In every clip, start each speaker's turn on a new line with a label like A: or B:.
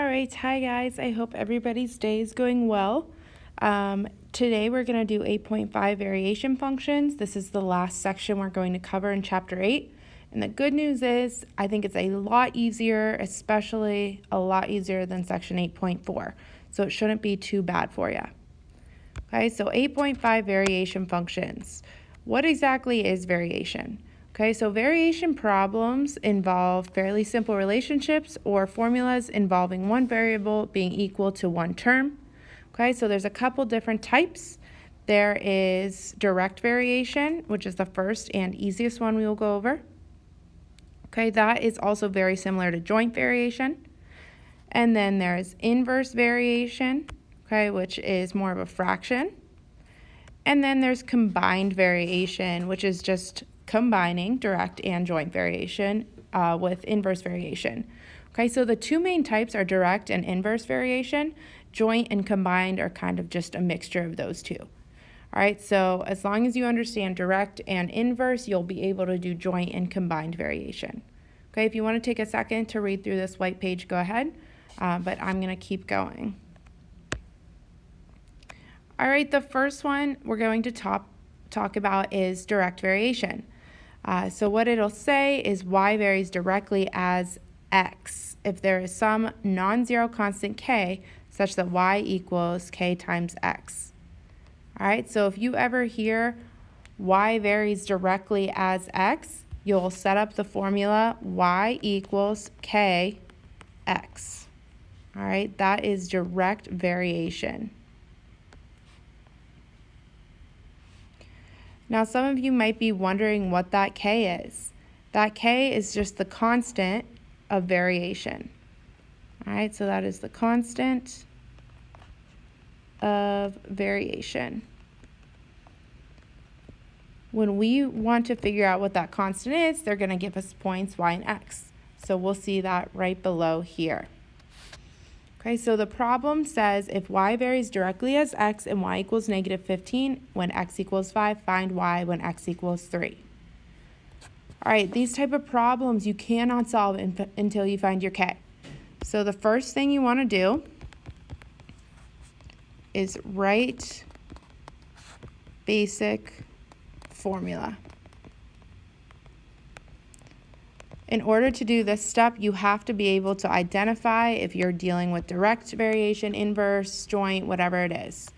A: Alright, hi guys. I hope everybody's day is going well. Today we're going to do 8.5 variation functions. This is the last section we're going to cover in Chapter 8. And the good news is I think it's a lot easier, especially a lot easier than Section 8.4. So it shouldn't be too bad for you. Okay, so 8.5 variation functions. What exactly is variation? Okay, so variation problems involve fairly simple relationships or formulas involving one variable being equal to one term. Okay, so there's a couple different types. There is direct variation, which is the first and easiest one we will go over. Okay, that is also very similar to joint variation. And then there's inverse variation, okay, which is more of a fraction. And then there's combined variation, which is just combining direct and joint variation with inverse variation. Okay, so the two main types are direct and inverse variation. Joint and combined are kind of just a mixture of those two. All right, so as long as you understand direct and inverse, you'll be able to do joint and combined variation. Okay, if you want to take a second to read through this white page, go ahead, but I'm going to keep going. All right, the first one we're going to talk about is direct variation. So what it'll say is y varies directly as x if there is some non-zero constant k such that y equals k times x. All right, so if you ever hear y varies directly as x, you'll set up the formula y equals k x. All right, that is direct variation. Now, some of you might be wondering what that k is. That k is just the constant of variation. All right, so that is the constant of variation. When we want to figure out what that constant is, they're going to give us points y and x. So we'll see that right below here. Okay, so the problem says if y varies directly as x and y equals negative 15 when x equals 5, find y when x equals 3. All right, these type of problems you cannot solve until you find your k. So the first thing you want to do is write basic formula. In order to do this step, you have to be able to identify if you're dealing with direct variation, inverse, joint, whatever it is.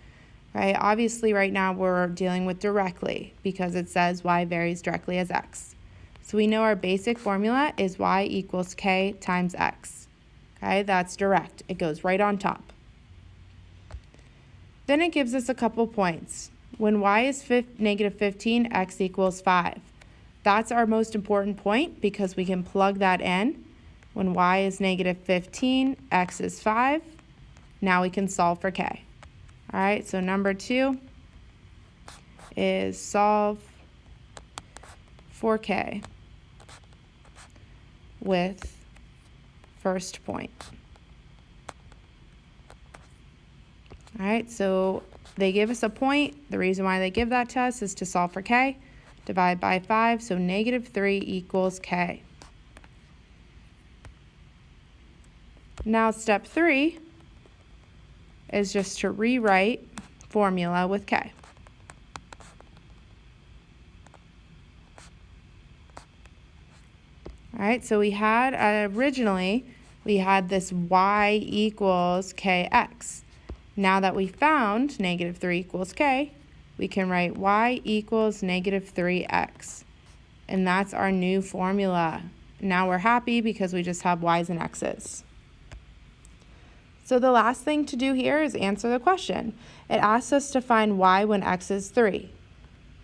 A: Right? Obviously, right now we're dealing with directly because it says y varies directly as x. So we know our basic formula is y equals k times x. Okay, that's direct. It goes right on top. Then it gives us a couple points. When y is negative 15, x equals 5. That's our most important point because we can plug that in. When y is negative 15, x is 5. Now we can solve for k. All right, so number 2 is solve for k with first point. All right, so they give us a point. The reason why they give that to us is to solve for k. Divide by 5, so negative 3 equals k. Now step 3 is just to rewrite formula with k. All right, so we had originally this y equals kx. Now that we found negative 3 equals k, we can write y equals negative 3x. And that's our new formula. Now we're happy because we just have y's and x's. So the last thing to do here is answer the question. It asks us to find y when x is 3.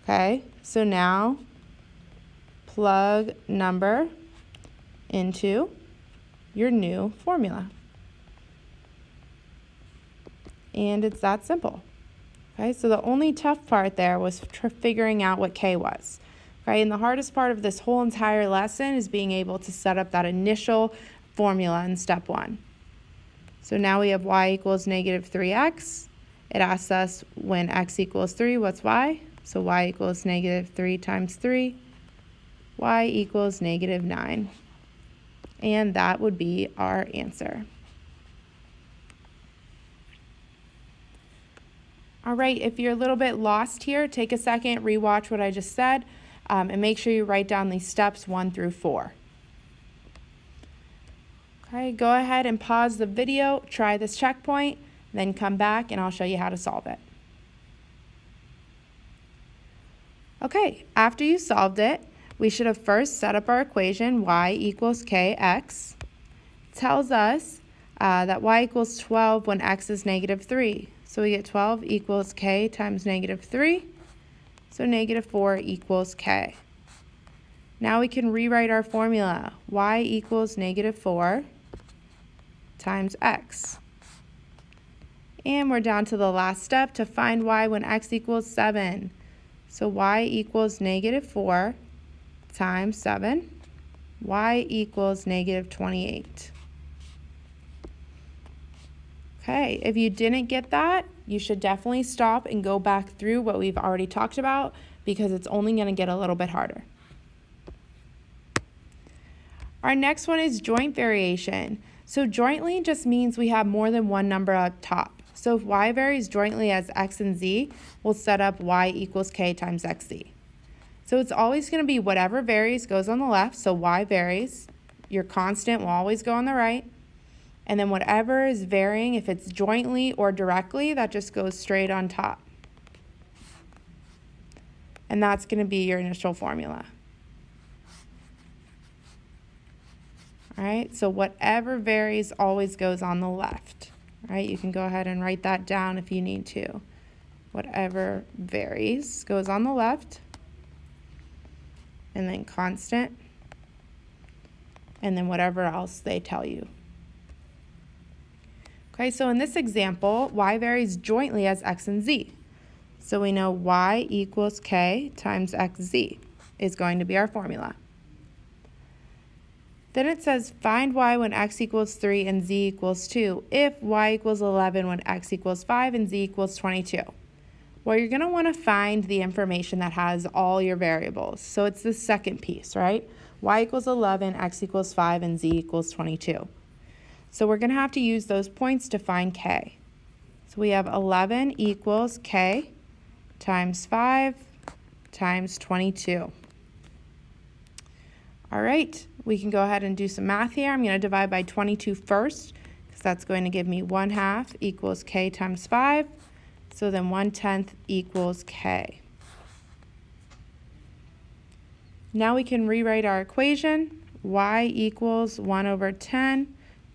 A: Okay, so now plug number into your new formula. And it's that simple. Okay, so the only tough part there was figuring out what k was. Okay, and the hardest part of this whole entire lesson is being able to set up that initial formula in step 1. So now we have y equals negative 3x. It asks us when x equals 3, what's y? So y equals negative 3 times 3. Y equals negative 9. And that would be our answer. All right, if you're a little bit lost here, take a second, rewatch what I just said, and make sure you write down these steps 1 through 4. Okay, go ahead and pause the video, try this checkpoint, then come back and I'll show you how to solve it. Okay, after you solved it, we should have first set up our equation y equals kx. It tells us that y equals 12 when x is -3. So we get 12 equals k times -3. So -4 equals k. Now we can rewrite our formula. Y equals -4 times x. And we're down to the last step to find y when x equals 7. So y equals -4 times 7. Y equals -28. Okay, if you didn't get that, you should definitely stop and go back through what we've already talked about because it's only going to get a little bit harder. Our next one is joint variation. So jointly just means we have more than one number up top. So if y varies jointly as x and z, we'll set up y equals k times xz. So it's always going to be whatever varies goes on the left, so y varies. Your constant will always go on the right. And then whatever is varying, if it's jointly or directly, that just goes straight on top. And that's going to be your initial formula. All right, so whatever varies always goes on the left. All right, you can go ahead and write that down if you need to. Whatever varies goes on the left. And then constant. And then whatever else they tell you. Okay, so in this example, y varies jointly as x and z. So we know y equals k times xz is going to be our formula. Then it says find y when x equals 3 and z equals 2 if y equals 11 when x equals 5 and z equals 22. Well, you're going to want to find the information that has all your variables. So it's the second piece, right? Y equals 11, x equals 5, and z equals 22. So we're going to have to use those points to find k. So we have 11 equals k times 5 times 22. All right, we can go ahead and do some math here. I'm going to divide by 22 first, because that's going to give me 1/2 equals k times 5. So then 1/10 equals k. Now we can rewrite our equation. Y equals 1/10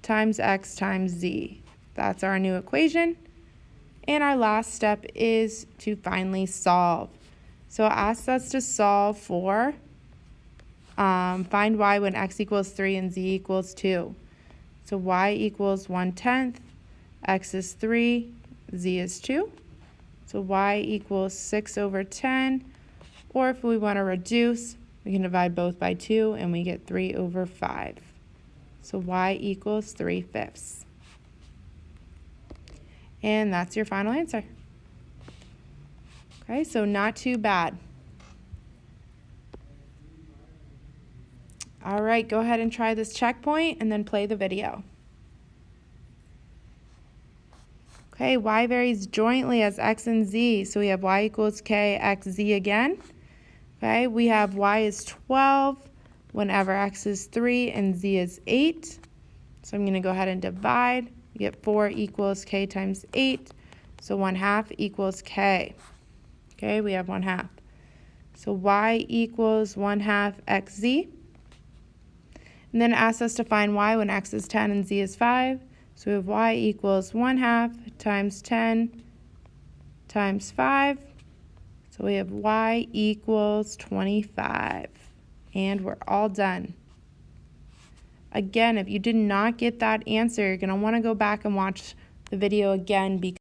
A: times x times z. That's our new equation. And our last step is to finally solve. So it asks us to solve for find y when x equals 3 and z equals 2. So y equals 1/10, x is 3, z is 2. So y equals 6/10, or if we want to reduce, we can divide both by 2 and we get 3/5. So y equals 3/5. And that's your final answer. Okay, so not too bad. All right, go ahead and try this checkpoint and then play the video. Okay, y varies jointly as x and z. So we have y equals k x z again. Okay, we have y is 12 whenever x is 3 and z is 8. So I'm going to go ahead and divide. You get 4 equals k times 8. So 1/2 equals k. Okay, we have 1/2. So y equals 1/2 xz. And then it asks us to find y when x is 10 and z is 5. So we have y equals 1/2 times 10 times 5. So we have y equals 25. And we're all done. Again, if you did not get that answer, you're going to want to go back and watch the video again because